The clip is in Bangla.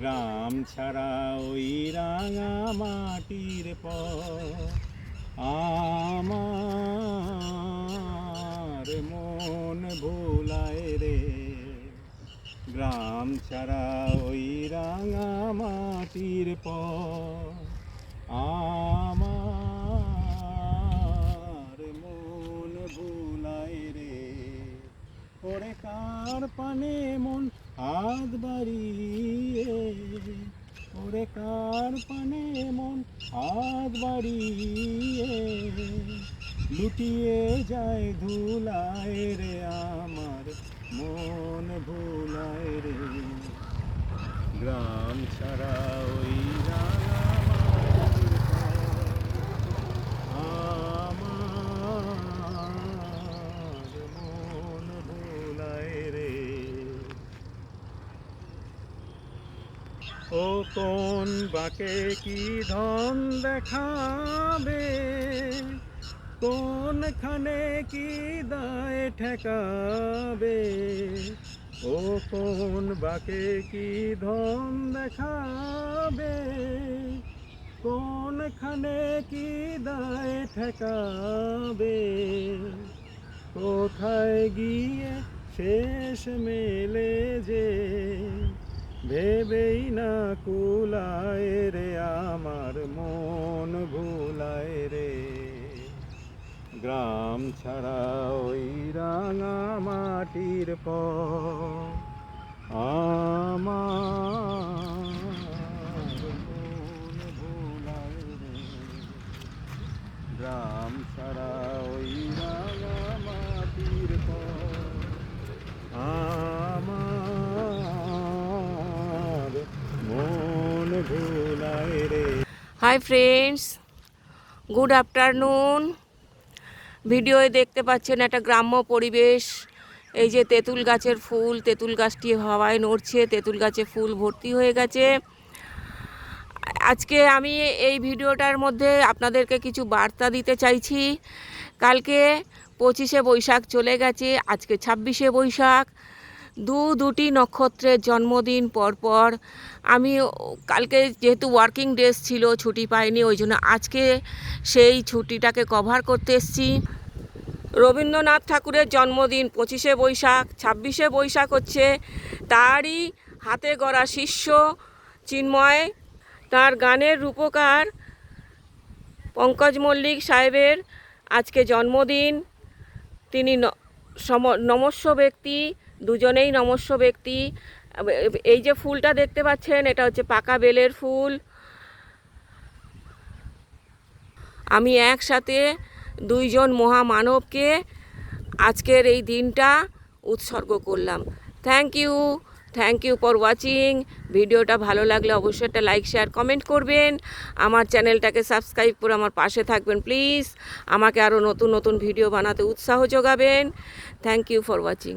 গ্রাম ছাড়া ওই রাঙা মাটির পর আমার মন ভোলায় রে। গ্রাম ছাড়া ওই রাঙা মাটির পর আমার মন ভোলায় রে। ওরে কার পানে মন হাত বাড়িয়ে, ওরে কার পানে মন হাত বাড়িয়ে লুটিয়ে যায় ধুলায় রে। আমার মন ভোলায় রে। গ্রাম ছাড়া ওই রাঙা মাটির পর আমার মন ভোলায় রে। ও কোন বাকে কি ধন দেখাবে, কোনখানে কি দায় ঠেকাবে। ও কোন বাকে কি ধন দেখাবে, কোনখানে কি দায় ঠেকাবে। কোথায় গিয়ে শেষ মেলে যে ভেবেই না কুলায় রে। আমার মন ভোলায় রে। গ্রাম ছাড়া ওই রাঙা মাটির পর আমার মন ভোলায় রে। গ্রাম ছাড়া ওই রাঙা মাটির পর আমার মন ভোলায় রে। Hi friends, good afternoon. ভিডিওয়ে দেখতে পাচ্ছেন একটা গ্রাম্য পরিবেশ। এই যে তেঁতুল গাছের ফুল, তেঁতুল গাছটি হাওয়ায় নড়ছে, তেঁতুল গাছে ফুল ভর্তি হয়ে গেছে। আজকে আমি এই ভিডিওটার মধ্যে আপনাদেরকে কিছু বার্তা দিতে চাইছি। কালকে 25শে বৈশাখ চলে গেছে, আজকে 26শে বৈশাখ। দুটি নক্ষত্রের জন্মদিন পরপর আমি কালকে যেহেতু ওয়ার্কিং ডেজ ছিল, ছুটি পাইনি, ওই জন্য আজকে সেই ছুটিটাকে কভার করতে এসেছি। রবীন্দ্রনাথ ঠাকুরের জন্মদিন 25শে বৈশাখ, 26শে বৈশাখ হচ্ছে তারই হাতে গড়া শিষ্য চিন্ময়, তার গানের রূপকার পঙ্কজ মল্লিক সাহেবের আজকে জন্মদিন। তিনি নমস্য ব্যক্তি, দুজনেই নমস্য ব্যক্তি। এই যে ফুলটা দেখতে পাচ্ছেন, এটা হচ্ছে পাকা বেলের ফুল। আমি একসাথে দুইজন মহামানবকে আজকের এই দিনটা উৎসর্গ করলাম। Thank you for watching. ভিডিওটা ভালো লাগলে অবশ্যই একটা লাইক, শেয়ার, কমেন্ট করবেন। আমার চ্যানেলটাকে সাবস্ক্রাইব করে আমার পাশে থাকবেন প্লিজ। আমাকে আরও নতুন নতুন ভিডিও বানাতে উৎসাহ যোগাবেন। Thank you for watching.